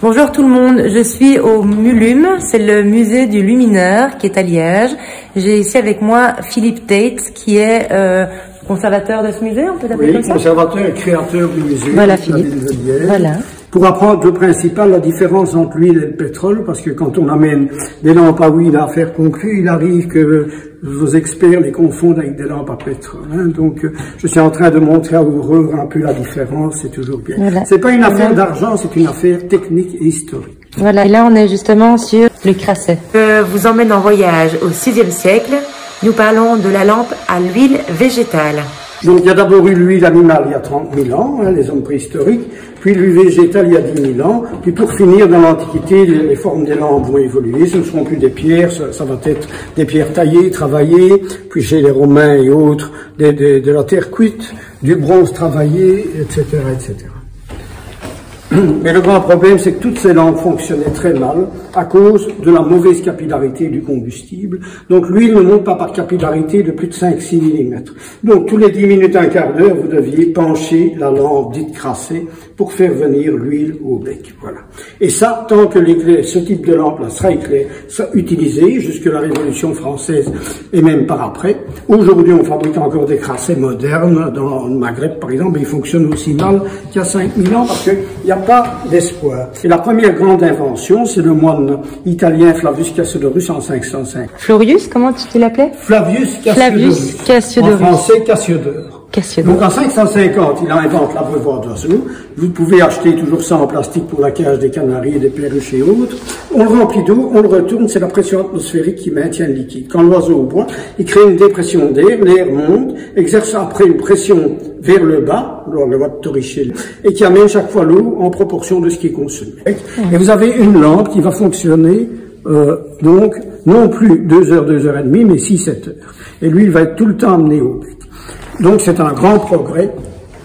Bonjour tout le monde, je suis au MULUM, c'est le musée du lumineur qui est à Liège. J'ai ici avec moi Philippe Tate qui est conservateur de ce musée, on peut l'appeler comme ça? Conservateur et créateur du musée. Voilà Philippe, voilà. Pour apprendre le principal, la différence entre l'huile et le pétrole, parce que quand on amène des lampes à huile à affaire conclue, il arrive que vos experts les confondent avec des lampes à pétrole. Hein. Donc, je suis en train de montrer à vous un peu la différence, c'est toujours bien. Voilà. C'est pas une affaire d'argent, c'est une affaire technique et historique. Voilà, et là on est justement sur le Crasset. Je vous emmène en voyage au 6e siècle. Nous parlons de la lampe à l'huile végétale. Donc il y a d'abord eu l'huile animale il y a 30 000 ans, hein, les hommes préhistoriques, puis l'huile végétale il y a 10 000 ans, puis pour finir, dans l'Antiquité, les formes des lampes vont évoluer, ce ne seront plus des pierres, ça va être des pierres taillées, travaillées, puis chez les Romains et autres, de la terre cuite, du bronze travaillé, etc., etc. Mais le grand problème, c'est que toutes ces lampes fonctionnaient très mal à cause de la mauvaise capillarité du combustible. Donc l'huile ne monte pas par capillarité de plus de 5-6 mm. Donc tous les 10 minutes, un quart d'heure, vous deviez pencher la lampe dite crassée pour faire venir l'huile au bec. Voilà. Et ça, tant que ce type de lampe-là sera utilisé jusque la Révolution française et même par après. Aujourd'hui, on fabrique encore des crassets modernes dans le Maghreb, par exemple, et ils fonctionnent aussi mal qu'il y a 5000 ans parce qu'il n'y a pas d'espoir. Et la première grande invention, c'est le moine italien Flavius Cassiodorus en 505. Florius, comment tu l'appelais? Flavius Cassiodorus. En français, Cassiodore. Donc en 550, il invente l'abreuvoir d'oiseaux. Vous pouvez acheter toujours ça en plastique pour la cage des canaris, des perruches et autres. On le remplit d'eau, on le retourne, c'est la pression atmosphérique qui maintient le liquide. Quand l'oiseau boit, il crée une dépression d'air, l'air monte, exerce après une pression vers le bas, le va de Torricelli, et qui amène chaque fois l'eau en proportion de ce qui est consommé. Et vous avez une lampe qui va fonctionner donc non plus 2 heures, 2 heures et demie, mais 6-7 heures. Et lui, il va être tout le temps amené au bec. Donc c'est un grand progrès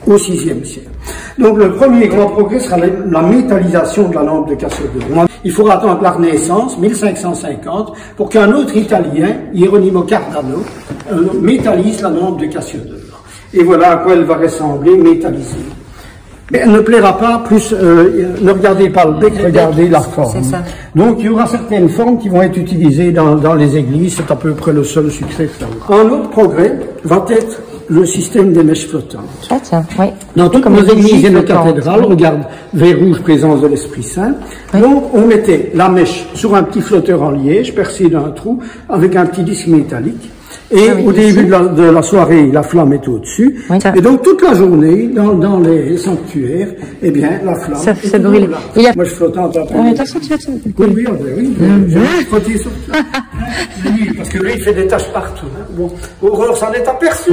au 6e siècle. Donc le premier grand progrès sera la métallisation de la lampe de Cassiodore. Il faudra attendre la Renaissance, 1550, pour qu'un autre Italien, Hieronimo Cardano, métallise la lampe de Cassiodore. Et voilà à quoi elle va ressembler, métallisée. Mais elle ne plaira pas, plus ne regardez pas le bec, regardez la forme. Donc il y aura certaines formes qui vont être utilisées dans les églises, c'est à peu près le seul succès. Un autre progrès va être le système des mèches flottantes. Ah tiens, oui. Dans toutes nos églises et nos cathédrales, regarde, verre rouge, présence de l'Esprit Saint. Oui. Donc on mettait la mèche sur un petit flotteur en liège, percé d'un trou, avec un petit disque métallique. Et au début de la soirée, la flamme est au-dessus. Oui, et donc, toute la journée, dans les sanctuaires, eh bien, la flamme ça brûle. Moi, je flotte un peu. Attention, tu vas te... Oui, je vais frotter sur ça. Oui, parce que lui, il fait des taches partout. Hein. Bon, horreur, ça n'est aperçu.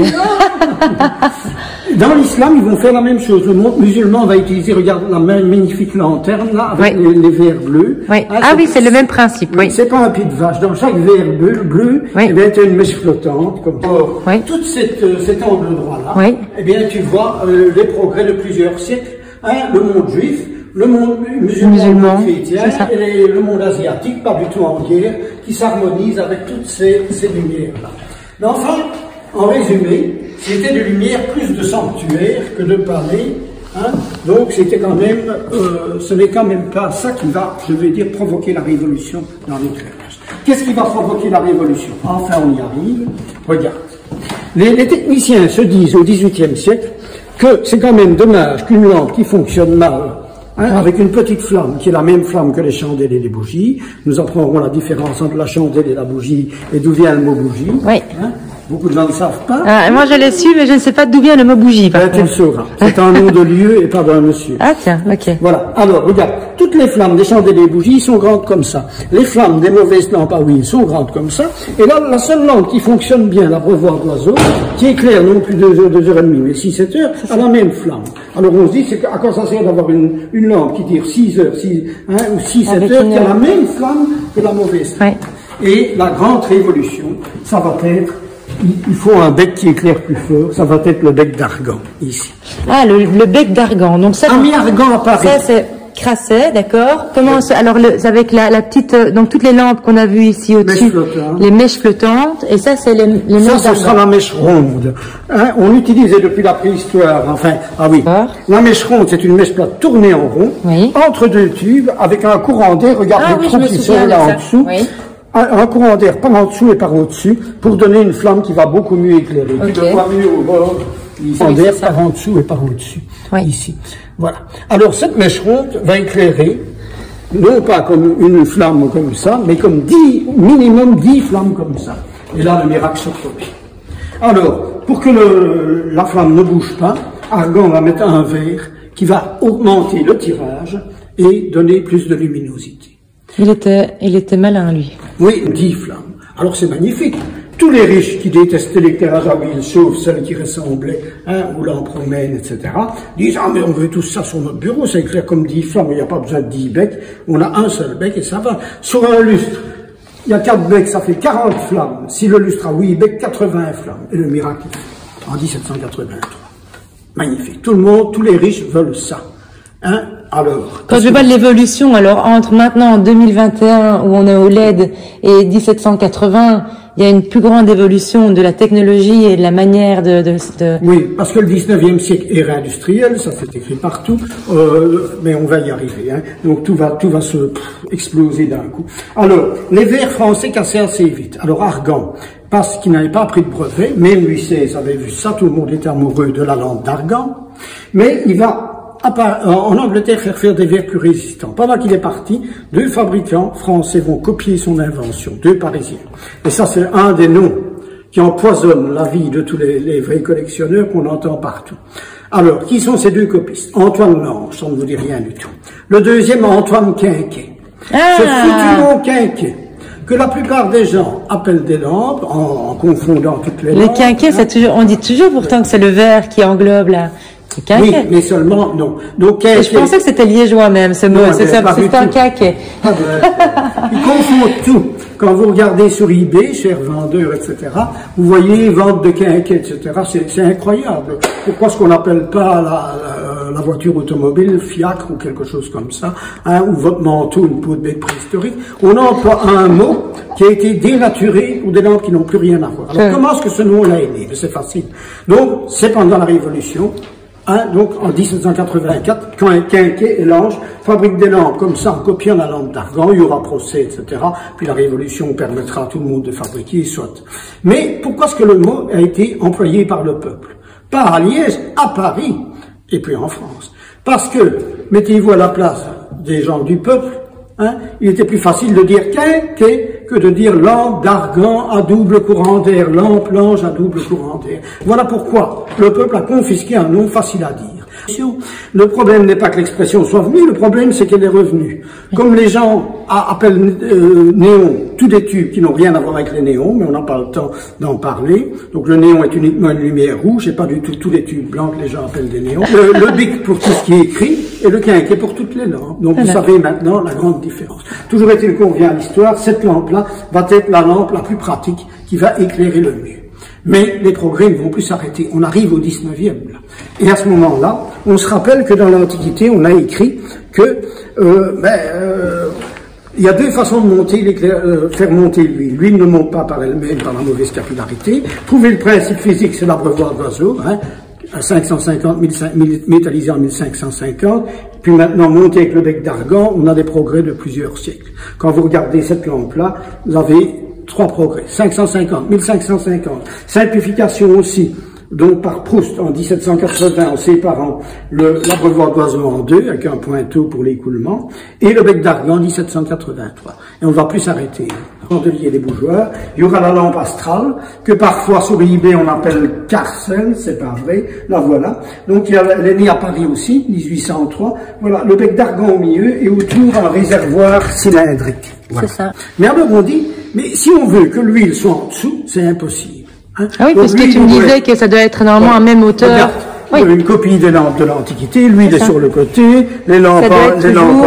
Dans l'islam, ils vont faire la même chose. Le monde musulman va utiliser, regarde, la magnifique lanterne, là, avec les verres bleus. Oui. Ah oui, c'est le même principe, oui. C'est pas un pied de vache. Dans chaque verre bleu, eh bien, tu as une mèche flottante, comme ça. Toute cet angle droit-là, eh bien, tu vois les progrès de plusieurs siècles. Hein, le monde juif, le monde musulman chrétien et le monde asiatique, pas du tout en guerre, qui s'harmonisent avec toutes ces lumières-là. Mais enfin, en résumé, c'était des lumières plus de sanctuaires que de palais. Hein? Donc c'était quand même, ce n'est quand même pas ça qui va, je vais dire, provoquer la révolution dans l'éclairage. Qu'est-ce qui va provoquer la révolution? Enfin, on y arrive. Regarde. Les techniciens se disent au XVIIIe siècle que c'est quand même dommage qu'une lampe qui fonctionne mal, hein, avec une petite flamme, qui est la même flamme que les chandelles et les bougies, nous apprendrons la différence entre la chandelle et la bougie, et d'où vient le mot bougie. Oui. Hein, beaucoup de gens ne savent pas. Ah, moi je l'ai su, mais je ne sais pas d'où vient le mot bougie. Tu le sauras. C'est un nom de lieu et pas d'un monsieur. Ah tiens, ok. Voilà. Alors, regarde, toutes les flammes des chandelles et des bougies sont grandes comme ça. Les flammes des mauvaises lampes à huile sont grandes comme ça. Et là, la seule lampe qui fonctionne bien, l'abreuvoir d'oiseau, qui éclaire non plus 2 heures, 2 heures et demie, mais 6-7 heures, a la même flamme. Alors on se dit, à quoi ça sert d'avoir une lampe qui tire 6 heures, ou 6-7 heures, qui a la même flamme que la mauvaise. Ouais. Et la grande révolution, ça va être, il faut un bec qui éclaire plus fort, ça va être le bec d'argan, ici. Ah, le bec d'argan. Donc ça, Ami argan à Paris. Ça, c'est Crasset, d'accord. Comment alors avec la petite donc toutes les lampes qu'on a vues ici au-dessus, les mèches flottantes, et ça c'est les mèches. Ça ce sera la mèche ronde. Hein, on utilisait depuis la préhistoire, enfin la mèche ronde c'est une mèche plate tournée en rond entre deux tubes avec un courant d'air. Regardez les trous qui sont là en dessous. Un courant d'air par en dessous et par au-dessus pour donner une flamme qui va beaucoup mieux éclairer. Tu le vois mieux au bord. Courant d'air par en dessous et par au-dessus. Ici. Voilà. Alors cette mèche ronde va éclairer, non pas comme une flamme comme ça, mais comme minimum 10 flammes comme ça. Et là, le miracle se produit. Alors, pour que la flamme ne bouge pas, Argan va mettre un verre qui va augmenter le tirage et donner plus de luminosité. Il était malin, lui. Oui, 10 flammes. Alors c'est magnifique. Tous les riches qui détestaient l'éclairage à huile, sauf celles qui ressemblaient aux lampes romaines, etc., disent « Ah, mais on veut tout ça sur notre bureau, ça éclaire comme 10 flammes, il n'y a pas besoin de 10 becs, on a un seul bec et ça va. » Sur un lustre, il y a 4 becs, ça fait 40 flammes. Si le lustre a 8 becs, 80 flammes. Et le miracle, en 1783. Magnifique. Tout le monde, tous les riches veulent ça. Hein? Alors, quand je vois l'évolution, alors entre maintenant en 2021 où on est au LED et 1780, il y a une plus grande évolution de la technologie et de la manière de... Oui, parce que le 19e siècle est réindustriel, ça c'est écrit partout, mais on va y arriver. Hein. Donc tout va se exploser d'un coup. Alors, les verres français cassaient assez vite. Alors Argan, parce qu'il n'avait pas pris de brevet, même Louis XVI avait vu ça, tout le monde était amoureux de la lampe d'Argan, mais il va en Angleterre faire des verres plus résistants. Pendant qu'il est parti, 2 fabricants français vont copier son invention, 2 Parisiens. Et ça, c'est un des noms qui empoisonne la vie de tous les vrais collectionneurs qu'on entend partout. Alors, qui sont ces 2 copistes? Antoine Lange, ça ne vous dit rien du tout. Le deuxième, Antoine Quinquet. Ce foutu nom Quinquet, que la plupart des gens appellent des lampes, en confondant toutes les lampes. Les quinquets, on dit toujours pourtant que c'est le verre qui englobe là. Oui, mais seulement, non. Donc, je pensais que c'était liégeois même, ce mot. C'est un quinquet. Ils confondent tout. Quand vous regardez sur eBay, chers vendeurs, etc., vous voyez vente de quinquets, etc. C'est incroyable. Pourquoi est-ce qu'on n'appelle pas la voiture automobile fiacre ou quelque chose comme ça, hein, ou votre manteau, une peau de bête préhistorique? On emploie un mot qui a été dénaturé pour des lampes qui n'ont plus rien à voir. Alors, comment est-ce que ce nom-là est né? C'est facile. Donc, c'est pendant la Révolution. Hein, donc en 1784, quand Quinquet et Lange fabriquent des lampes comme ça en copiant la lampe d'Argan, il y aura procès, etc. Puis la Révolution permettra à tout le monde de fabriquer, soit. Mais pourquoi est-ce que le mot a été employé par le peuple? Pas à Liège, à Paris, et puis en France. Parce que, mettez-vous à la place des gens du peuple, hein, il était plus facile de dire Quinquet que de dire lampe d'Argan à double courant d'air, lampe Lange à double courant d'air. Voilà pourquoi le peuple a confisqué un nom facile à dire. Le problème n'est pas que l'expression soit venue, le problème c'est qu'elle est revenue. Comme les gens appellent néon tous des tubes qui n'ont rien à voir avec les néons, mais on n'a pas le temps d'en parler. Donc le néon est uniquement une lumière rouge et pas du tout tous les tubes blancs que les gens appellent des néons. Le bic pour tout ce qui est écrit et le quinquet pour toutes les lampes. Donc vous savez maintenant la grande différence. Toujours est-il qu'on revient à l'histoire, cette lampe-là va être la lampe la plus pratique qui va éclairer le mieux. Mais les progrès ne vont plus s'arrêter. On arrive au 19e. Là. Et à ce moment-là, on se rappelle que dans l'Antiquité, on a écrit que il y a 2 façons de monter faire monter l'huile. L'huile ne monte pas par elle-même, par la mauvaise capillarité. Trouver le principe physique, c'est l'abreuvoir d'oiseau, hein, à 550, métallisé en 1550. Puis maintenant, monter avec le bec d'Argan, on a des progrès de plusieurs siècles. Quand vous regardez cette lampe-là, vous avez 3 progrès, 550, 1550, simplification aussi, donc par Proust en 1780 en séparant l'abreuvoir d'oiseau en 2 avec un pointeau pour l'écoulement, et le bec d'Argan en 1783. Et on ne va plus s'arrêter. Chandelier des bougeoirs, il y aura la lampe astrale, que parfois sur eBay on appelle Carcel, c'est pas vrai, la voilà. Donc elle est née à Paris aussi, 1803, voilà, le bec d'Argan au milieu et autour un réservoir cylindrique. Voilà. C'est ça. Mais alors on dit, mais si on veut que l'huile soit en dessous, c'est impossible. Hein? Ah oui, parce que tu me disais que ça doit être normalement à même hauteur. oui. Une copie des lampes de l'Antiquité, l'huile est sur le côté, les lampes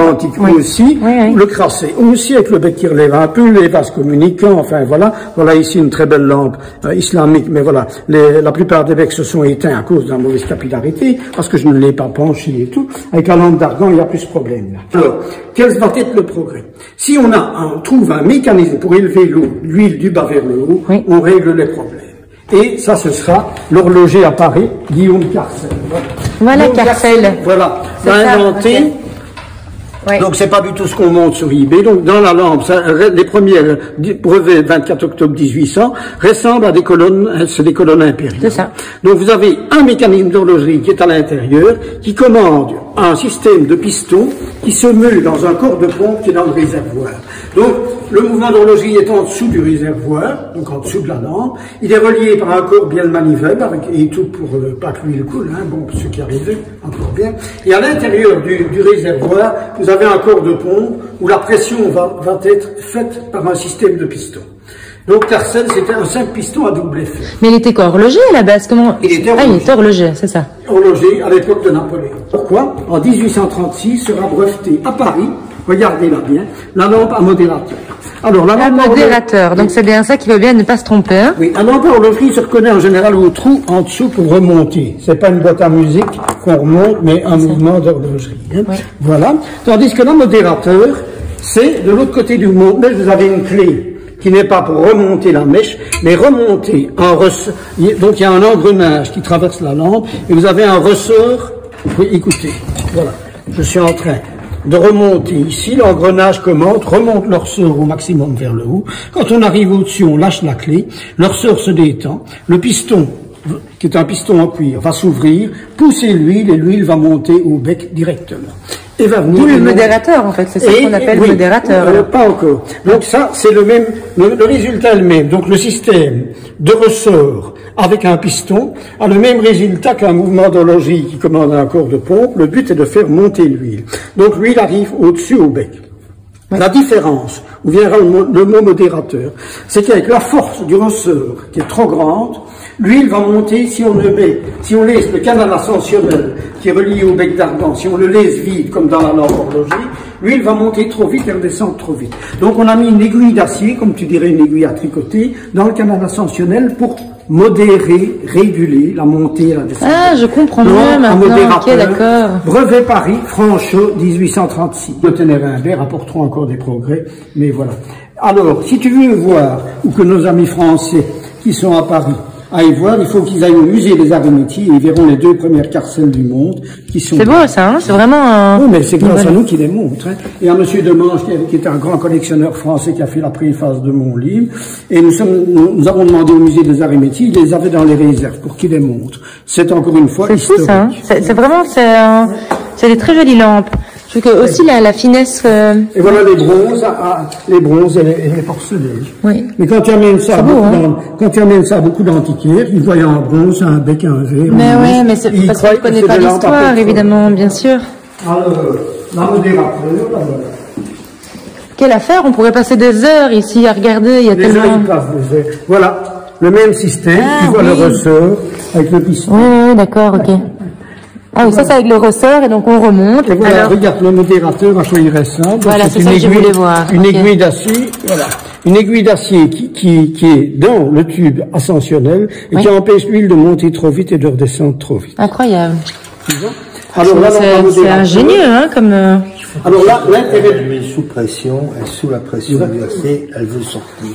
antiques aussi, le crassé aussi avec le bec qui relève un peu, les vases communicants, enfin voilà. Voilà ici une très belle lampe islamique, mais voilà, la plupart des becs se sont éteints à cause de la mauvaise capillarité, parce que je ne l'ai pas penché et tout. Avec la lampe d'argan, il n'y a plus de problème là. Alors, quel va être le progrès? Si on trouve un mécanisme pour élever l'huile du bas vers le haut, on règle les problèmes. Et ça, ce sera l'horloger à Paris, Guillaume Carcel. Voilà Carcel. Voilà, il a inventé. Okay. Ouais. Donc c'est pas du tout ce qu'on monte sur eBay. Donc dans la lampe, les premiers brevets 24 octobre 1800 ressemblent à des colonnes, c'est des colonnes impériales. C'est ça. Donc vous avez un mécanisme d'horlogerie qui est à l'intérieur, qui commande un système de pistons qui se meut dans un corps de pompe qui est dans le réservoir. Donc le mouvement d'horlogerie est en dessous du réservoir, donc en dessous de la lampe. Il est relié par un corps bien manivelle et tout pour pas que l'huile coule, hein, bon, pour ceux qui arrivent, encore bien. Et à l'intérieur du réservoir, vous avez un corps de pompe où la pression va être faite par un système de pistons. Donc Carcel, c'était un simple piston à double effet. Mais il était quoi, horloger à la base? Comment? Il était horloger. Ah, il était horloger, c'est ça. Horloger à l'époque de Napoléon. Pourquoi? En 1836 sera brevetée à Paris, regardez-la bien, la lampe à modérateur. Alors, la lampe à modérateur, donc c'est bien ça qui veut bien ne pas se tromper. Hein? Oui, la lampe à horlogerie se reconnaît en général au trou en dessous pour remonter. C'est pas une boîte à musique qu'on remonte, mais un mouvement d'horlogerie. Hein? Oui. Voilà. Tandis que la modérateur, c'est de l'autre côté du monte-mèche, vous avez une clé qui n'est pas pour remonter la mèche, mais remonter un ressort. Donc il y a un engrenage qui traverse la lampe, et vous avez un ressort. Oui, écoutez, voilà, je suis en train de remonter ici, l'engrenage remonte le ressort au maximum vers le haut. Quand on arrive au-dessus, on lâche la clé, le ressort se détend, le piston, qui est un piston en cuir, va s'ouvrir, pousser l'huile, et l'huile va monter au bec directement. Et va venir. Tout le modérateur, en fait, c'est ça qu'on appelle le modérateur. Pas encore. Donc ça, c'est le même, le résultat est le même. Donc le système de ressort avec un piston a le même résultat qu'un mouvement d'horlogerie qui commande un corps de pompe. Le but est de faire monter l'huile. Donc l'huile arrive au-dessus au bec. Ouais. La différence, où viendra le mot modérateur, c'est qu'avec la force du ressort qui est trop grande, l'huile va monter si on laisse le canal ascensionnel qui est relié au bec d'argan, si on le laisse vide comme dans la lampe horlogerie, l'huile va monter trop vite et redescendre trop vite. Donc on a mis une aiguille d'acier, comme tu dirais une aiguille à tricoter, dans le canal ascensionnel pour modérer, réguler la montée et la descente. Ah, je comprends mieux maintenant, ok, d'accord. Brevet Paris, Franchot, 1836. Le Ténérin-Imbert apporteront encore des progrès, mais voilà. Alors, si tu veux voir, ou que nos amis français qui sont à Paris aillent voir, il faut qu'ils aillent au musée des Arts et Métiers et ils verront les 2 premières Carcel du monde qui sont... C'est beau ça, hein, c'est vraiment un... Oui, mais c'est grâce à nous qui les montrent. Hein. Il y a monsieur Demange qui est un grand collectionneur français qui a fait la préface de mon livre et nous avons demandé au musée des Arts et Métiers, il les avait dans les réserves pour qu'ils les montrent. C'est encore une fois historique. C'est fou ça, hein. C'est vraiment, c'est des très jolies lampes. Je trouve que aussi la finesse... Et voilà les bronzes et les porcelaines. Oui. Mais quand tu amènes ça, quand tu amènes ça à beaucoup d'antiquaires, ils voient un bronze, un bec, un verre. Mais oui, mais c'est parce qu'on ne connaît pas l'histoire, évidemment, bien sûr. Alors, la modérateur, voilà. Quelle affaire, on pourrait passer des heures ici à regarder, il y a tellement... Heures, ils passent des heures. Voilà, le même système, tu vois le ressort avec le piston. Oui, d'accord, ok. Ah oui, ça c'est avec le ressort et donc on remonte. Et voilà, alors, regarde, le modérateur a choisi récent. Voilà, c'est ça que je voulais voir. Une aiguille d'acier, voilà. Une aiguille d'acier qui est dans le tube ascensionnel et qui empêche l'huile de monter trop vite et de redescendre trop vite. Incroyable. Alors là, c'est ingénieux, hein, comme... Alors là, l'intérêt... Elle met sous pression, sous la pression exercée, elle veut sortir.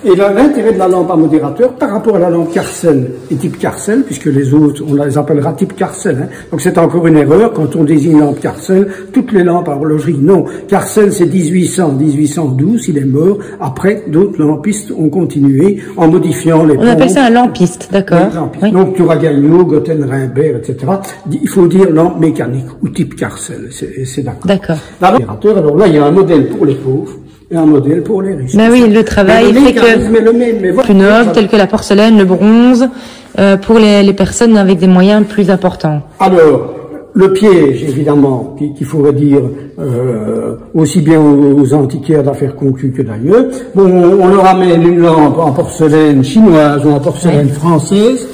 Et l'intérêt de la lampe à modérateur par rapport à la lampe Carcel et type Carcel, puisque les autres, on les appellera type Carcel. Hein. Donc c'est encore une erreur quand on désigne lampe Carcel, toutes les lampes à horlogerie. Non, Carcel c'est 1800-1812, il est mort. Après, d'autres lampistes ont continué en modifiant les pompes. On appelle ça un lampiste, d'accord. Oui. Donc Turagagnot, Gotten, Rimbert, etc. Il faut dire lampe mécanique ou type Carcel, c'est d'accord. D'accord. La lampe modérateur, alors là il y a un modèle pour les pauvres. Et un modèle pour les riches. Mais oui, le travail fait que plus noble, tel que la porcelaine, le bronze, pour les personnes avec des moyens plus importants. Alors, le piège, évidemment, qu'il faudrait dire aussi bien aux antiquaires d'affaires conclues que d'ailleurs. Bon, on leur amène une lampe en porcelaine chinoise ou en porcelaine française.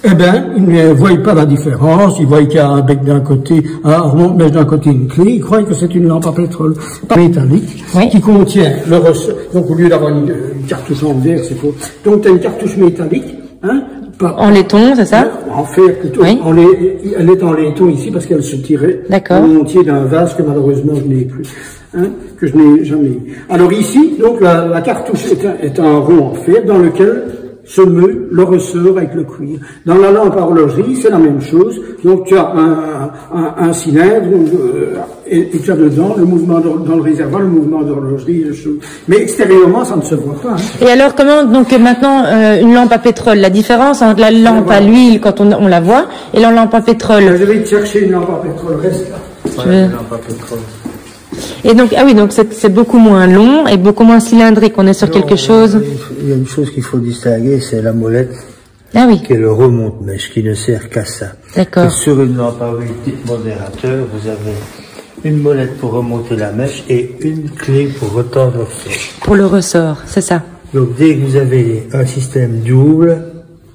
Eh bien, ils ne voient pas la différence. Ils voient qu'il y a un bec d'un côté, un remonte-mèche d'un côté, une clé. Ils croient que c'est une lampe à pétrole métallique qui contient le ressort. Donc, au lieu d'avoir une cartouche en verre, c'est faux. Donc, tu as une cartouche métallique, hein, en laiton, c'est ça? En fer plutôt. Elle est en laiton ici parce qu'elle se tirait au entier d'un vase que malheureusement je n'ai plus. Hein, que je n'ai jamais eu. Alors ici, donc la cartouche est un rond en fer dans lequel se meut le ressort avec le cuir. Dans la lampe à horlogerie, c'est la même chose. Donc tu as un cylindre et tu as dedans le mouvement dans le réservoir, le mouvement d'horlogerie, mais extérieurement ça ne se voit pas. Hein. Et alors comment donc maintenant une lampe à pétrole, la différence entre la lampe à l'huile quand on la voit et la lampe à pétrole? Je vais te chercher une lampe à pétrole, reste là. Ouais, une lampe à pétrole. Et donc, ah oui, donc c'est beaucoup moins long et beaucoup moins cylindrique. On est sur quelque chose. Il y a une chose qu'il faut distinguer, c'est la molette. Ah oui. Qui est le remonte-mèche, qui ne sert qu'à ça. D'accord. Sur une lampe à huile type modérateur, vous avez une molette pour remonter la mèche et une clé pour retordre le ressort. Pour le ressort, c'est ça. Donc dès que vous avez un système double,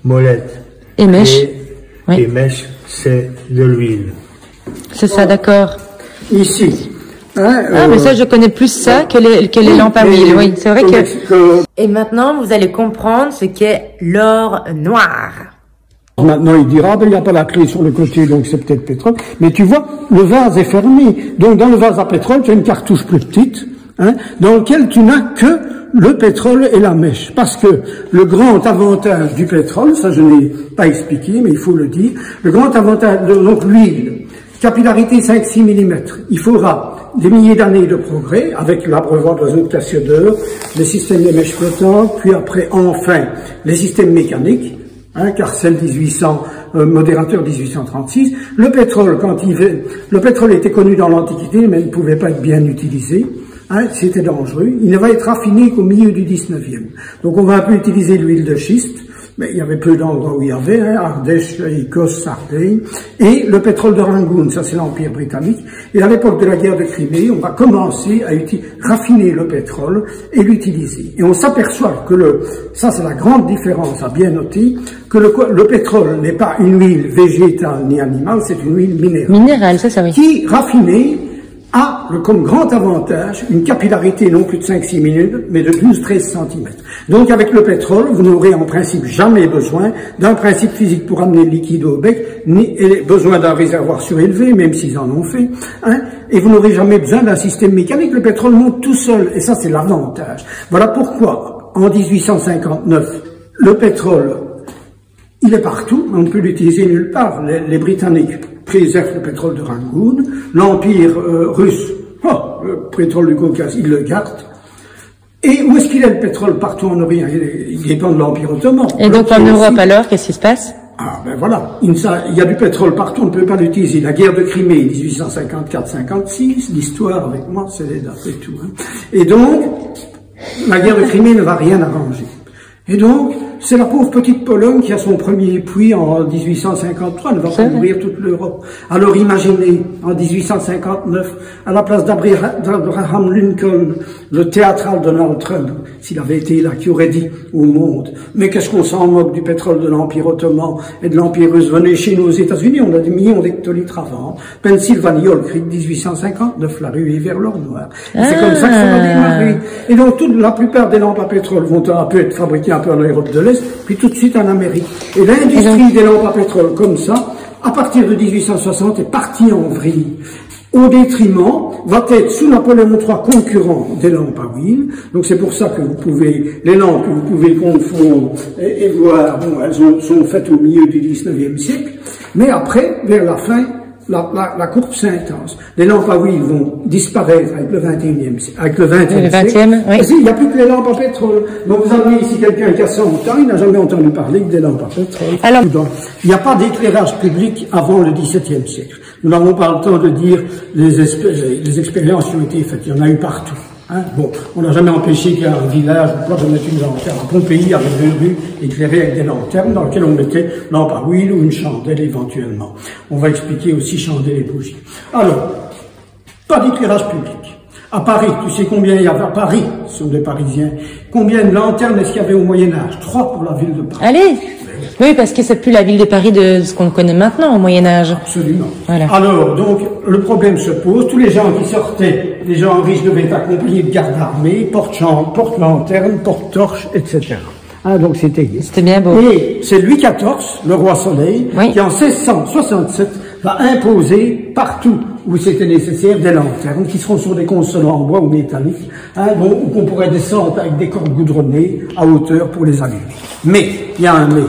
molette et mèche, et mèche, c'est de l'huile. C'est ça, d'accord. Ici. Hein, mais ça, je connais plus ça que les lampes à huile. Oui, c'est vrai que... Et maintenant, vous allez comprendre ce qu'est l'or noir. Maintenant, il dira, il n'y a pas la clé sur le côté, donc c'est peut-être pétrole. Mais tu vois, le vase est fermé. Donc, dans le vase à pétrole, tu as une cartouche plus petite, hein, dans laquelle tu n'as que le pétrole et la mèche. Parce que le grand avantage du pétrole, ça je n'ai pas expliqué, mais il faut le dire, le grand avantage, donc l'huile, capillarité 5-6 mm, il faudra des milliers d'années de progrès avec l'abreuvoir d'oiseaux de Cassiodeur, les systèmes de mèches flottantes, puis après, enfin, les systèmes mécaniques, hein, Carcel 1800, modérateur 1836. Le pétrole, le pétrole était connu dans l'Antiquité, mais ne pouvait pas être bien utilisé. Hein, c'était dangereux. Il ne va être raffiné qu'au milieu du 19e. Donc on va un peu utiliser l'huile de schiste. Mais il y avait peu d'endroits où il y avait, hein, Ardèche, Écosse, Sardaigne, et le pétrole de Rangoon, ça c'est l'Empire britannique. Et à l'époque de la guerre de Crimée, on va commencer à raffiner le pétrole et l'utiliser. Et on s'aperçoit que ça c'est la grande différence à bien noter, que le pétrole n'est pas une huile végétale ni animale, c'est une huile minérale. Minérale, c'est ça, oui. Qui, raffinée, a comme grand avantage une capillarité non plus de 5-6 minutes, mais de 12-13 cm. Donc avec le pétrole, vous n'aurez en principe jamais besoin d'un principe physique pour amener le liquide au bec, ni besoin d'un réservoir surélevé, même s'ils en ont fait, hein, et vous n'aurez jamais besoin d'un système mécanique. Le pétrole monte tout seul, et ça c'est l'avantage. Voilà pourquoi, en 1859, le pétrole, il est partout, on ne peut l'utiliser nulle part. Les Britanniques préservent le pétrole de Rangoon, l'Empire russe, le pétrole du Caucase, il le garde. Et où est-ce qu'il est le pétrole partout en Orient? Il dépend de l'Empire ottoman. Et donc en Europe alors, qu'est-ce qui se passe? Ah ben voilà, il y a du pétrole partout, on ne peut pas l'utiliser. La guerre de Crimée, 1854-56, l'histoire avec moi, c'est les dates et tout. Hein. Et donc, la guerre de Crimée ne va rien arranger. Et donc, c'est la pauvre petite Pologne qui a son premier puits en 1853, elle va couvrir toute l'Europe. Alors imaginez, en 1859, à la place d'Abraham Lincoln, le théâtral Donald Trump, s'il avait été là, qui aurait dit au monde, mais qu'est-ce qu'on s'en moque du pétrole de l'Empire ottoman et de l'Empire russe, venez chez nous aux États-Unis, on a des millions d'hectolitres à vendre. Pennsylvanie, Old Creek, 1859, la rue est vers l'or noir. C'est comme ça que ça va démarrer. Et donc la plupart des lampes à pétrole vont un peu être fabriquées un peu en Europe de l'Est, puis tout de suite en Amérique. Et l'industrie des lampes à pétrole comme ça, à partir de 1860, est partie en vrille. Au détriment, va être sous Napoléon III concurrent des lampes à huile. Donc c'est pour ça que les lampes, vous pouvez confondre et voir, bon, elles sont faites au milieu du 19e siècle. Mais après, vers la fin, la courbe s'intense. Les lampes à huile vont disparaître avec le 21e siècle. Avec le 20e siècle. Oui. Il n'y a plus que les lampes à pétrole. Donc vous avez ici quelqu'un qui a 100 ans, il n'a jamais entendu parler des lampes à pétrole. Alors, il n'y a pas d'éclairage public avant le 17e siècle. Nous n'avons pas le temps de dire les expériences qui ont été faites. Il y en a eu partout. Hein? Bon, on n'a jamais empêché qu'il y ait un village ou quoi de mettre une lanterne. À Pompéi, il y avait 2 rues éclairées avec des lanternes dans lesquelles on mettait lampe à huile ou une chandelle éventuellement. On va expliquer aussi chandelle et bougie. Alors, pas d'éclairage public. À Paris, tu sais combien il y avait à Paris, ce sont des Parisiens, combien de lanternes est-ce qu'il y avait au Moyen-Âge? 3 pour la ville de Paris. Allez! Oui, parce que c'est plus la ville de Paris de ce qu'on connaît maintenant au Moyen-Âge. Absolument. Voilà. Alors, donc, le problème se pose. Tous les gens qui sortaient, les gens riches devaient être accompagnés de gardes armés, porte-lanterne, porte-torche, etc. Hein, donc c'était bien beau. Et c'est Louis XIV, le roi Soleil, qui en 1667 va imposer partout où c'était nécessaire des lanternes qui seront sur des consoles en bois ou métalliques, hein, où on pourrait descendre avec des cordes goudronnées à hauteur pour les allumer. Mais, il y a un mais.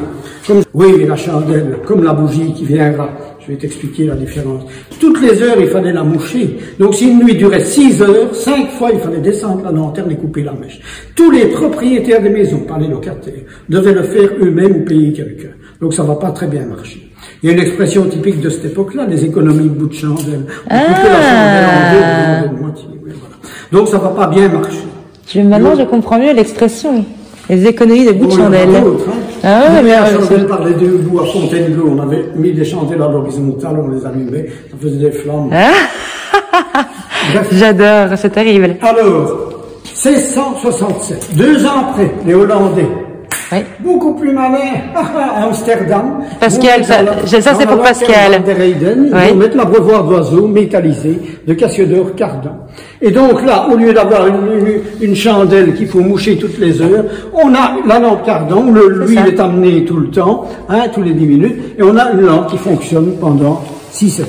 Oui, la chandelle, comme la bougie qui viendra. Je vais t'expliquer la différence. Toutes les heures, il fallait la moucher. Donc, si une nuit durait 6 heures, 5 fois, il fallait descendre la lanterne et couper la mèche. Tous les propriétaires des maisons, pas les locataires, devaient le faire eux-mêmes ou payer quelqu'un. Donc, ça va pas très bien marcher. Il y a une expression typique de cette époque-là, les économies de bout de chandelle. On coupait la chandelle en deux, moitié. Voilà. Donc, ça va pas bien marcher. Maintenant, je comprends mieux l'expression. Les économies de bout de chandelle. Ah ouais, mais chandelle par les deux bouts à Fontainebleau, on avait mis des chandelles à l'horizontale, on les allumait, ça faisait des flammes. J'adore, c'est terrible. Alors, 1667, 2 ans après, les Hollandais, beaucoup plus malins, à Amsterdam. Pascal, ça c'est pour Pascal. Ils vont mettre l'abreuvoir d'oiseaux métallisé de Cassiodore Cardan. Et donc là, au lieu d'avoir une chandelle qu'il faut moucher toutes les heures, on a la lampe Cardan, l'huile est amenée tout le temps, hein, tous les 10 minutes, et on a une lampe qui fonctionne pendant 6-7 heures.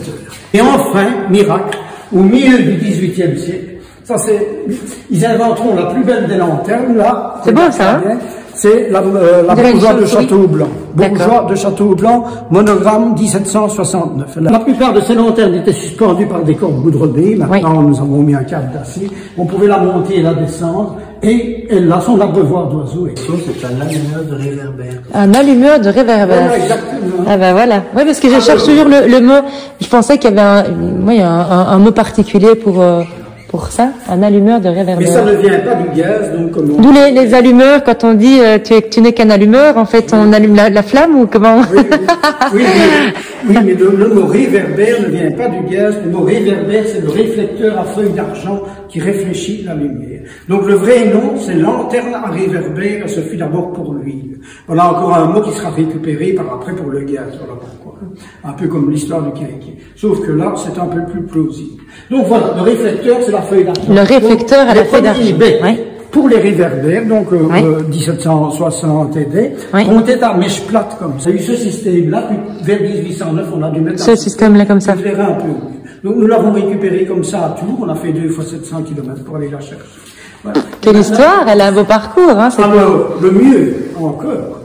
Et enfin, miracle, au milieu du XVIIIe siècle, ça c'est, ils inventeront la plus belle des lanternes, là. C'est beau ça, hein? C'est la bourgeoise de Château-Blanc. Bourgeois de Château-Blanc, monogramme 1769. La plupart de ces lanternes étaient suspendues par des cordes goudronnées. Maintenant, nous avons mis un câble d'acier. On pouvait la monter et la descendre. Et elle a son abreuvoir d'oiseaux. C'est un allumeur de réverbère. Un allumeur de réverbère. Voilà, exactement. Ah ben voilà. Oui, parce que je cherche toujours le mot. Je pensais qu'il y avait un mot particulier pour ça, un allumeur de réverbère. Mais ça ne vient pas du gaz, donc comment... D'où les allumeurs, quand on dit tu n'es qu'un allumeur, en fait, on allume la flamme ou comment? Oui, mais le mot réverbère ne vient pas du gaz. Le mot réverbère, c'est le réflecteur à feuille d'argent qui réfléchit la lumière. Donc le vrai nom, c'est lanterne à réverbère, ce fut d'abord pour l'huile. Voilà encore un mot qui sera récupéré par après pour le gaz. Voilà pourquoi. Un peu comme l'histoire du quinquet. Sauf que là, c'est un peu plus plausible. Donc voilà, le réflecteur, c'est la feuille d'argent. Le réflecteur à la feuille d'argent. Pour les réverbères, donc 1760 et des, on était à mèche plate comme ça. Il y a eu ce système-là, puis vers 1809, on a dû mettre ce système-là comme ça. Un peu. Donc nous l'avons récupéré comme ça à Tours, on a fait 2 fois 700 km pour aller la chercher. Voilà. Quelle histoire, elle a un beau parcours. Hein, alors, le mieux encore,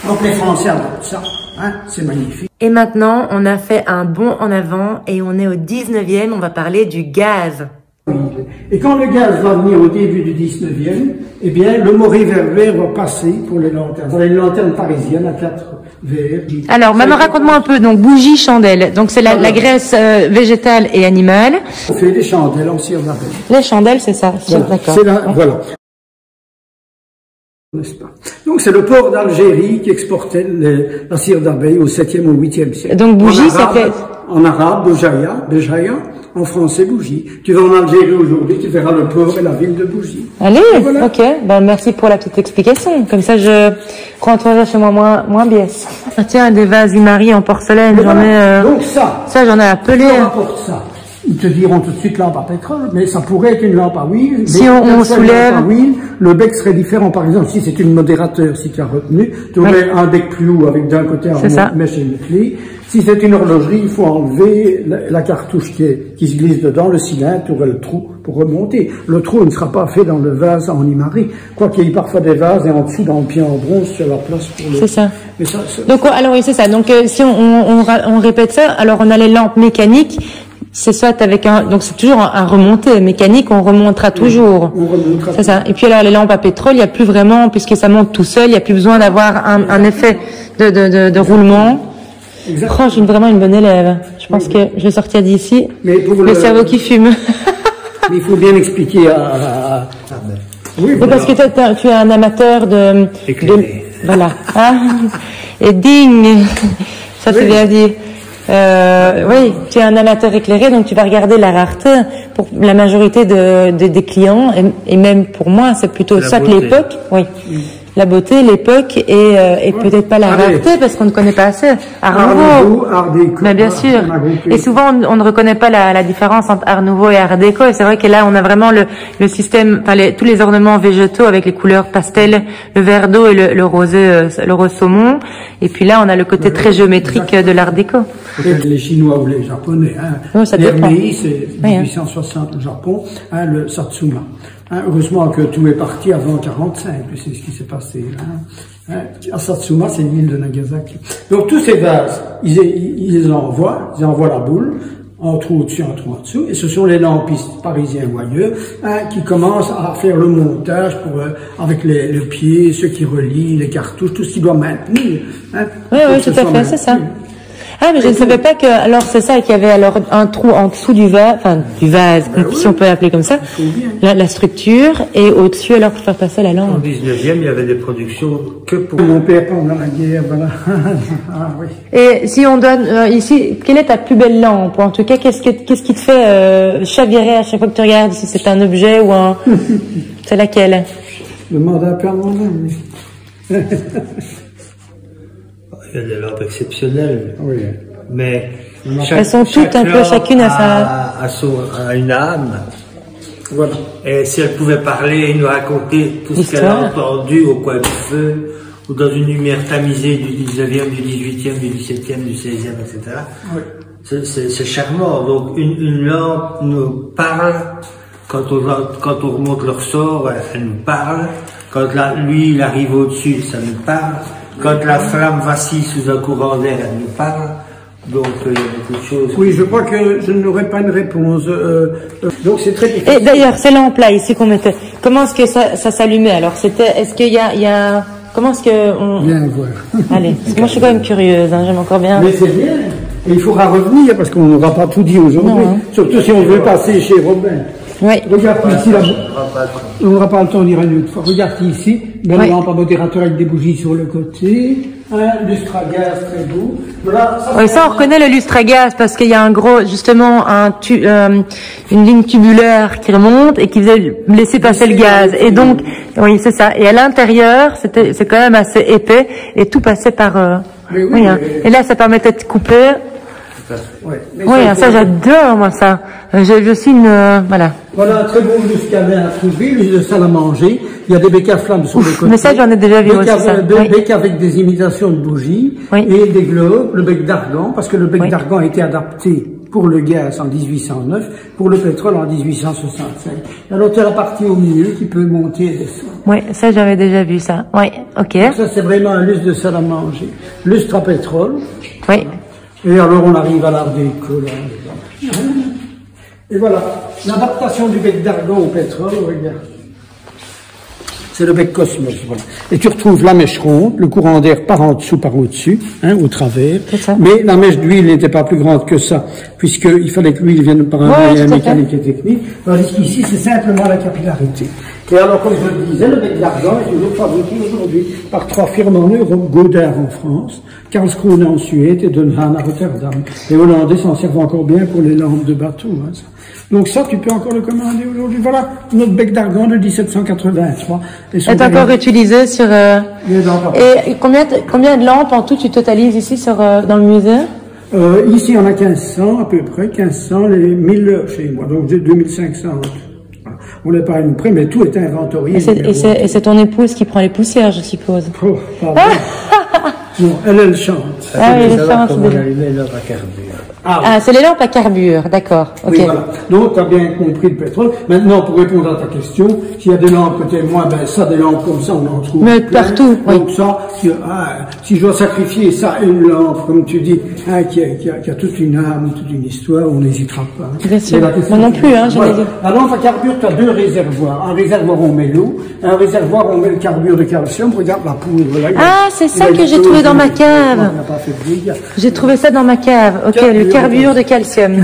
donc les Français adoptent ça, hein, c'est magnifique. Et maintenant, on a fait un bond en avant et on est au 19e, on va parler du gaz. Et quand le gaz va venir au début du 19e, eh bien, le mot réverbère va passer pour les lanternes. Vous avez une lanterne parisienne à 4 verres. Alors, maintenant, raconte-moi un peu. Donc, bougie, chandelle. Donc, c'est la graisse végétale et animale. On fait des chandelles en cire d'abeille. Les chandelles, c'est ça. Voilà. D'accord. Voilà. N'est-ce pas? Donc, c'est le port d'Algérie qui exportait la cire d'abeille au 7e ou 8e siècle. Donc, bougie, ça fait... En arabe, Béjaïa. En français, Bougie. Tu vas en Algérie aujourd'hui, tu verras le port et la ville de Bougie. Allez, voilà. Ok. Ben, merci pour la petite explication. Comme ça, je rentrerai chez moi moins biaise. Ah, tiens, des vases Marie en porcelaine, j'en ai... Donc ça j'en ai appelé. On rapporte ça. Ils te diront tout de suite lampe à pétrole, mais ça pourrait être une lampe à huile. Si on soulève... Lampe à huile, le bec serait différent. Par exemple, si c'est une modérateur, si tu as retenu, tu aurais un bec plus haut avec d'un côté un mèche et une clé. Si c'est une horlogerie, il faut enlever la cartouche qui se glisse dedans, le cylindre, tu aurais le trou pour remonter. Le trou ne sera pas fait dans le vase en Imari. Quoi qu'il y ait parfois des vases et en dessous, dans le pied en bronze, sur la place pour le... C'est ça. Mais ça. Donc, alors oui, c'est ça. Donc, si on répète ça, alors on a les lampes mécaniques. C'est soit avec donc c'est toujours un remonté mécanique, on remontera toujours. On remontera. C'est ça. Et puis alors les lampes à pétrole, il n'y a plus vraiment, puisque ça monte tout seul, il n'y a plus besoin d'avoir un effet de roulement. Oh, je suis vraiment une bonne élève. Je pense que je vais sortir d'ici. Le cerveau qui fume. Mais il faut bien expliquer Oui, parce que tu es un amateur de voilà. Et ding. Ça c'est bien dit. Oui, tu es un amateur éclairé, donc tu vas regarder la rareté. Pour la majorité des clients, et même pour moi, c'est plutôt ça que l'époque. Oui. la beauté, l'époque et peut-être pas la rareté parce qu'on ne connaît pas assez. Art Nouveau, Art Déco. Mais bien sûr. Et souvent on ne reconnaît pas la différence entre Art Nouveau et Art Déco. Et c'est vrai que là on a vraiment le système, enfin tous les ornements végétaux avec les couleurs pastel, le vert d'eau et le rose saumon. Et puis là on a le côté très géométrique de l'Art Déco. Les Chinois ou les Japonais. Hein. L'Hermei, c'est 1860 au Japon, hein, le Satsuma. Hein, heureusement que tout est parti avant 45, c'est ce qui s'est passé. Hein. À Satsuma, c'est l'île de Nagasaki. Donc tous ces vases, ils envoient la boule, un trou au-dessus, un trou en dessous, et ce sont les lampistes parisiens ou ailleurs qui commencent à faire le montage avec le pied, ceux qui relient, les cartouches, tout ce qui doit maintenir. Hein, oui, tout à fait, c'est ça. Ah, mais je ne savais pas que, alors c'est ça, qu'il y avait alors un trou en dessous du vase, si on peut l'appeler comme ça, la structure, et au-dessus alors pour faire passer la lampe. Au 19e, il y avait des productions que pour... Mon père pendant la guerre, voilà. Ah, oui. Et si on donne, ici, quelle est ta plus belle lampe? Ou en tout cas, qu'est-ce qui te fait chavirer à chaque fois que tu regardes, si c'est un objet ou un... C'est laquelle? Demande un peu à mon ami. Il y a des lampes exceptionnelles, oui. Mais elles sont toutes un peu, chacune à une âme. Voilà. Et si elle pouvait parler et nous raconter tout ce qu'elle a entendu au coin du feu, ou dans une lumière tamisée du 19e, du 18e, du 17e, du 16e, etc. Oui. C'est charmant. Donc une lampe nous parle, quand on remonte le ressort, elle nous parle. Quand lui, il arrive au-dessus, ça nous parle. Quand la flamme vacille sous un courant d'air, elle nous parle. Donc, il y a beaucoup de choses. Oui, je crois que je n'aurai pas une réponse. Donc, c'est très difficile. Et d'ailleurs, ces lampes-là, ici, qu'on mettait, comment est-ce que ça s'allumait? Alors, est-ce qu'il y a, comment est-ce que on... Viens voir. Allez, moi, je suis quand même curieuse, hein, j'aime encore bien. Mais c'est bien. Et il faudra revenir, parce qu'on n'aura pas tout dit aujourd'hui. Surtout si on veut passer chez Robin. Oui. Regarde ici, on n'aura pas le temps d'y aller une autre fois. Regarde ici, belle lampe à modérateur avec des bougies sur le côté, un lustre à gaz très beau. Voilà, ça on reconnaît le lustre à gaz parce qu'il y a un gros, justement, une ligne tubulaire qui remonte et qui faisait laisser passer le gaz. Et donc, oui, c'est ça. Et à l'intérieur, c'est quand même assez épais et tout passait par. Et là, ça permettait de couper. Oui, ça j'adore moi ça. Je suis une voilà. Voilà un très beau lustre à trouver, le salle à manger. Il y a des becs à flammes sur le côté. Mais ça j'en ai déjà vu aussi ça. Bec avec des imitations de bougies et des globes, le bec d'argan, parce que le bec d'argan a été adapté pour le gaz en 1809, pour le pétrole en 1865. Alors tu as la partie au milieu qui peut monter et descendre. Oui, ça j'avais déjà vu ça. Oui, ok. Donc, ça c'est vraiment un lustre de salle à manger. Lustre à pétrole. Oui. Et alors on arrive à l'Art Déco. Et voilà, l'adaptation du bec d'argan au pétrole, regarde. C'est le bec Cosmos, voilà. Et tu retrouves la mèche ronde, le courant d'air par en dessous, par au-dessus, au travers. Mais la mèche d'huile n'était pas plus grande que ça, puisqu'il fallait que l'huile vienne par un moyen mécanique et technique. Tandis qu'ici, c'est simplement la capillarité. Et alors, comme je le disais, le bec d'argent est toujours fabriqué aujourd'hui par 3 firmes en Europe, Godard en France, Karlskrona en Suède et Dunham à Rotterdam. Les Hollandais s'en servent encore bien pour les lampes de bateau. Hein, ça. Donc ça, tu peux encore le commander aujourd'hui. Voilà, notre bec d'argan de 1783. Est encore utilisé sur... Et combien de lampes en tout tu totalises ici dans le musée? Ici, on a 1500 à peu près, 1500, les 1000 chez moi, donc j'ai 2500. On n'est pas à une près, mais tout est inventorié. Et c'est ton épouse qui prend les poussières, je suppose. Oh, pardon. Non, elle chante. Ah oui, elle chante. Ah, c'est les lampes à carbure, d'accord. Oui, voilà. Donc, tu as bien compris le pétrole. Maintenant, pour répondre à ta question, s'il y a des lampes que tu aimes moins, ben ça, des lampes comme ça, on en trouve. Mais partout, oui. Donc ça, si je dois sacrifier ça, une lampe, comme tu dis, qui a toute une âme, toute une histoire, on n'hésitera pas. Bien sûr. Moi non plus, hein, voilà. La lampe à carbure, tu as 2 réservoirs. Un réservoir, on met l'eau. Un réservoir, on met le carbure de calcium. Regarde la poudre. Là, c'est ça que j'ai trouvé dans ma cave. J'ai trouvé ça dans ma cave. Ok, le carbure de calcium.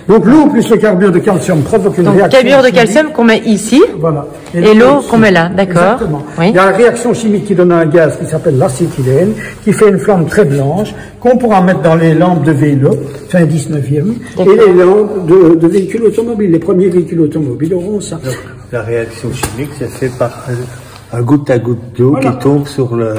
Donc l'eau plus le carbure de calcium provoque une réaction. Donc carbure de calcium qu'on met ici. Voilà. Et l'eau qu'on met là, d'accord. Oui. Il y a la réaction chimique qui donne un gaz qui s'appelle l'acétylène, qui fait une flamme très blanche, qu'on pourra mettre dans les lampes de vélo, fin 19e, et les lampes de véhicules automobiles. Les premiers véhicules automobiles auront ça. Donc, la réaction chimique, c'est fait par un goutte à goutte d'eau qui tombe sur le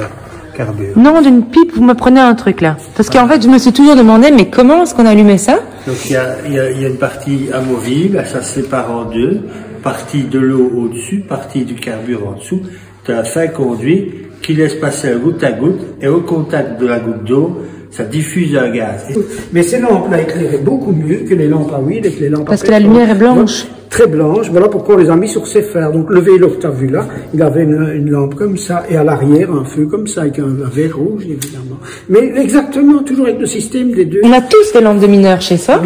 carburant. Non, d'une pipe, vous me prenez un truc là. Parce qu'en fait, je me suis toujours demandé, mais comment est-ce qu'on allumait ça? Donc il y a une partie amovible, ça se sépare en deux, partie de l'eau au-dessus, partie du carburant en dessous. Tu as un fin conduit qui laisse passer un goutte à goutte, et au contact de la goutte d'eau, ça diffuse un gaz. Mais ces lampes-là éclairaient beaucoup mieux que les lampes à huile et que les lampes Parce que la lumière est blanche. Très blanche, voilà pourquoi on les a mis sur ces fers. Donc le vélo que tu as vu là, il avait une lampe comme ça, et à l'arrière un feu comme ça, avec un verre rouge évidemment. Mais exactement, toujours avec le système des deux. On a tous des lampes de mineurs chez soi.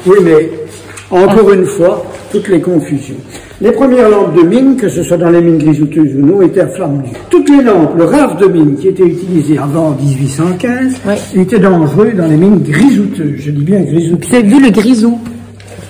Oui, mais encore une fois, toutes les confusions. Les premières lampes de mine, que ce soit dans les mines grisouteuses ou non, étaient à flamme nue. Toutes les lampes, le rave de mine qui était utilisé avant 1815, était dangereux dans les mines grisouteuses. Je dis bien grisouteuses. Vous avez vu le grisou?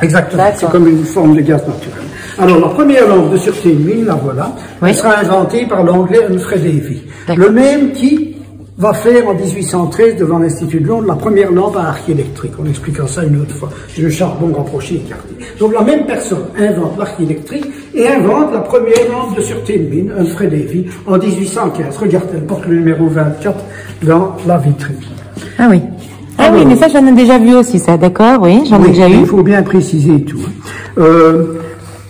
Exactement, c'est comme une forme de gaz naturel. Alors la première lampe de sûreté de mine, la voilà, elle sera inventée par l'anglais Humphrey Davy. Le même qui va faire en 1813 devant l'Institut de Londres la première lampe à arc électrique. On expliquera ça une autre fois. C'est le charbon rapproché écarté. Donc la même personne invente l'arc électrique et invente la première lampe de sûreté de mine, Humphrey Davy, en 1815. Regardez, elle porte le numéro 24 dans la vitrine. Ah oui. Ah oui, mais ça j'en ai déjà vu aussi, ça, d'accord, oui, j'en ai déjà eu. Il faut bien préciser tout.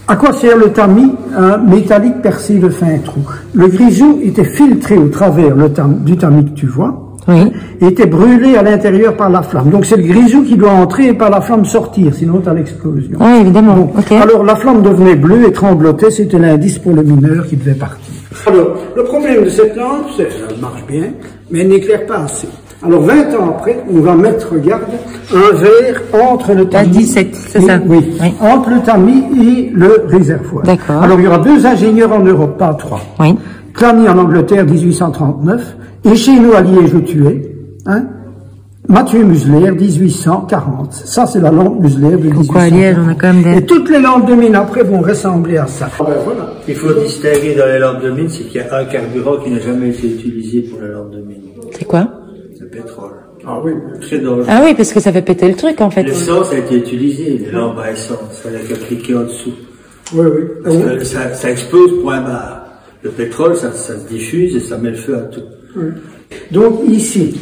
À quoi sert le tamis? Un métallique percé de fin trou. Le grisou était filtré au travers du tamis que tu vois, et était brûlé à l'intérieur par la flamme. Donc c'est le grisou qui doit entrer et par la flamme sortir, sinon tu as l'explosion. Oui, évidemment. Bon. Alors la flamme devenait bleue et tremblotait, c'était l'indice pour le mineur qui devait partir. Alors, le problème de cette lampe, c'est qu'elle marche bien, mais elle n'éclaire pas assez. Alors 20 ans après, on va mettre, regarde, un verre entre le tamis. 17, c'est ça? Oui, entre le tamis et le réservoir. D'accord. Alors il y aura 2 ingénieurs en Europe, pas 3. Oui. Clany en Angleterre, 1839, et chez nous à Liège où tu es, hein, Mathieu Musler, 1840. Ça, c'est la lampe Musler de 1840. Pourquoi à Liège, on a quand même des... Et toutes les lampes de mine après vont ressembler à ça. Ben voilà. Il faut distinguer dans les lampes de mine, c'est qu'il y a un carburant qui n'a jamais été utilisé pour la lampe de mine. C'est quoi? Le pétrole. Ah oui. Très dangereux. Ah oui, parce que ça fait péter le truc, en fait. L'essence a été utilisée, les lampes à essence, il fallait qu'appliquer en dessous. Oui, oui. Parce que ça explose, point barre. Le pétrole, ça se diffuse et ça met le feu à tout. Oui. Donc ici,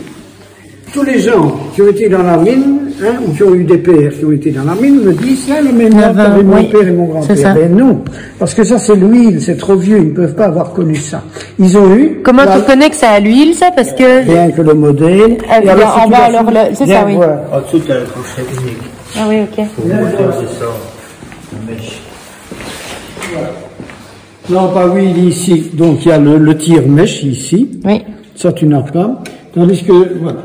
tous les gens qui ont été dans la mine, hein, ou qui ont eu des pères qui ont été dans la mine, me disent, là, le même lampe avec mon père et mon grand-père. Ben non, parce que ça c'est l'huile, c'est trop vieux, ils ne peuvent pas avoir connu ça. Ils ont eu... Comment tu connais que c'est à l'huile, ça? Parce que... Bien que le modèle... Et alors, en bas, alors, c'est ça, oui. En dessous, tu as le crochet unique. Ah oui, ok. Pour monter, c'est ça, la mèche. Voilà. Lampe à huile ici, donc il y a le tire-mèche ici. Oui. Ça tu n'as pas. Tandis que, voilà.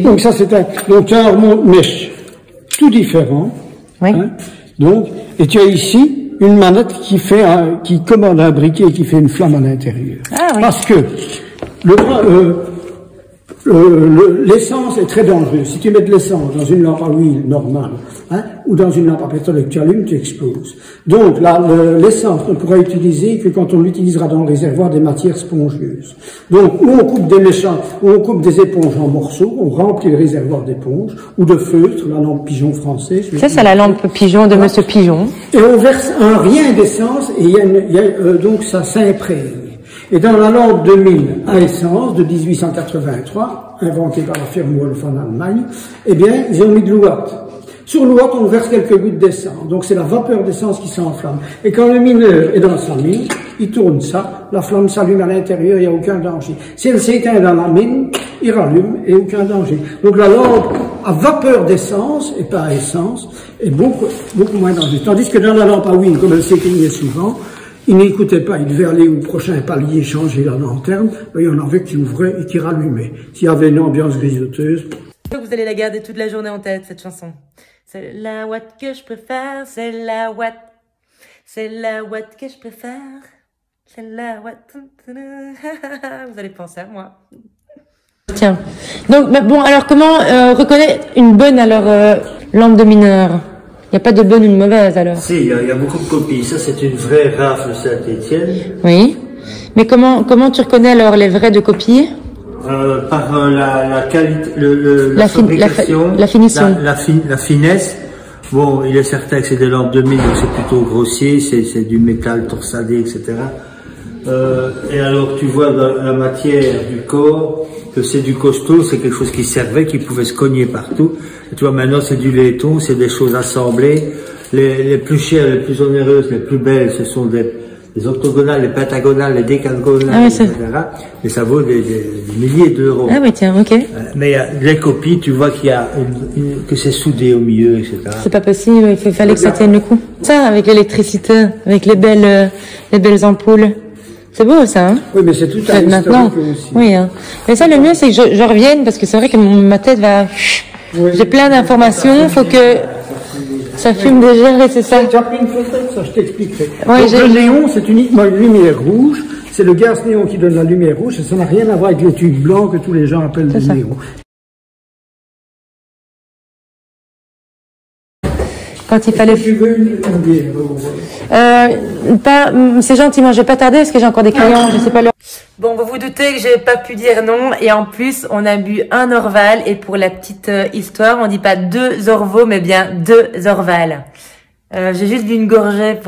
Donc ça c'est un remonte-mèche tout différent. Oui. Hein, donc, et tu as ici une manette qui commande un briquet et qui fait une flamme à l'intérieur. Ah oui. Parce que l'essence est très dangereuse. Si tu mets de l'essence dans une lampe à huile normale, hein, ou dans une lampe à pétrole que tu allumes, tu exploses. Donc l'essence ne pourra utiliser que quand on l'utilisera dans le réservoir des matières spongieuses. Donc où on coupe des méchants, où on coupe des éponges en morceaux, on remplit le réservoir d'éponges ou de feutre, la lampe pigeon française. Ça, c'est la lampe pigeon de Monsieur Pigeon. Et on verse un rien d'essence et donc ça s'imprègne. Et dans la lampe de mine à essence de 1883, inventée par la firme Wolf en Allemagne, eh bien, ils ont mis de l'ouate. Sur l'ouate, on verse quelques gouttes d'essence. Donc c'est la vapeur d'essence qui s'enflamme. Et quand le mineur est dans sa mine, il tourne ça, la flamme s'allume à l'intérieur, il n'y a aucun danger. Si elle s'éteint dans la mine, il rallume et aucun danger. Donc la lampe à vapeur d'essence, et pas à essence, est beaucoup moins dangereuse. Tandis que dans la lampe à huile, comme elle s'éteignait souvent, il n'écoutait pas, il devait aller au prochain palier changer la lanterne, il y en avait qui ouvraient et qui rallumaient. S'il y avait une ambiance grisoteuse. Vous allez la garder toute la journée en tête, cette chanson. C'est la Watt que je préfère, c'est la Watt. C'est la Watt que je préfère, c'est la Watt. Vous allez penser à moi. Tiens. Donc, bon, alors comment reconnaître une bonne lampe de mineur? Il n'y a pas de bonne ou de mauvaise alors? Si, il y a beaucoup de copies. Ça, c'est une vraie rafle de Saint-Étienne. Oui. Mais comment tu reconnais alors les vrais de copies? Par la qualité, la fabrication, la finition, la finesse. Bon, il est certain que c'est des lampes 2000, donc c'est plutôt grossier, c'est du métal torsadé, etc. Et alors tu vois dans la matière du corps que c'est du costaud, c'est quelque chose qui servait, qui pouvait se cogner partout. Et tu vois, maintenant c'est du laiton, c'est des choses assemblées. Les plus chères, les plus onéreuses, les plus belles, ce sont des octogonales, les pentagonales, les décagonales, etc. Mais ça vaut des milliers d'euros. Ah oui, tiens, ok. Mais il y a les copies, tu vois qu'il y a que c'est soudé au milieu, etc. C'est pas possible, il fallait que ça tienne le coup. Ça, avec l'électricité, avec les belles ampoules. C'est beau, ça, hein? Oui, mais c'est tout à maintenant aussi. Oui, hein. Mais ça, le mieux, c'est que je revienne, parce que c'est vrai que ma tête va... Oui. J'ai plein d'informations, faut que... Ça fume déjà, et c'est ça. Tu as pris une photo, ça, je t'expliquerai. Ouais, donc, le néon, c'est uniquement une lumière rouge. C'est le gaz néon qui donne la lumière rouge, et ça n'a rien à voir avec les tubes blancs que tous les gens appellent le néon. Quand il fallait... Tu veux une bière? C'est gentil, moi je vais pas tarder parce que j'ai encore des clients, je sais pas l'heure. Bon, vous vous doutez que j'ai pas pu dire non, et en plus on a bu un Orval, et pour la petite histoire, on dit pas 2 Orvaux, mais bien 2 Orval. J'ai juste bu une gorgée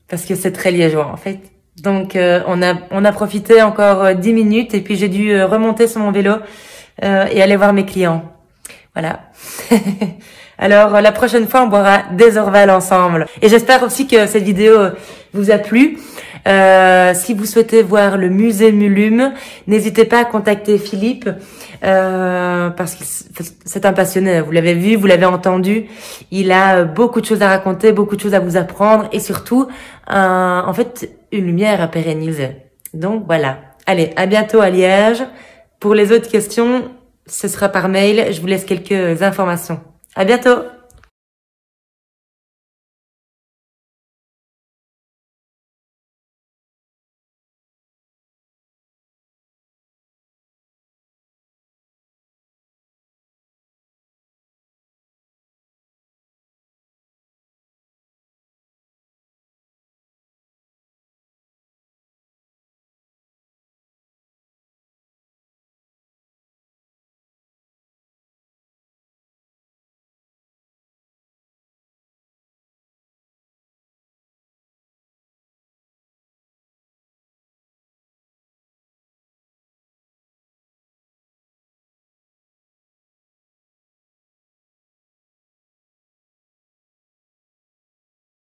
parce que c'est très liégeois en fait. Donc on a profité encore 10 minutes, et puis j'ai dû remonter sur mon vélo et aller voir mes clients. Voilà. Alors, la prochaine fois, on boira des Orval ensemble. Et j'espère aussi que cette vidéo vous a plu. Si vous souhaitez voir le musée Mulume, n'hésitez pas à contacter Philippe, parce que c'est un passionné. Vous l'avez vu, vous l'avez entendu. Il a beaucoup de choses à raconter, beaucoup de choses à vous apprendre, et surtout, en fait, une lumière à pérenniser. Donc, voilà. Allez, à bientôt à Liège. Pour les autres questions, ce sera par mail. Je vous laisse quelques informations. À bientôt!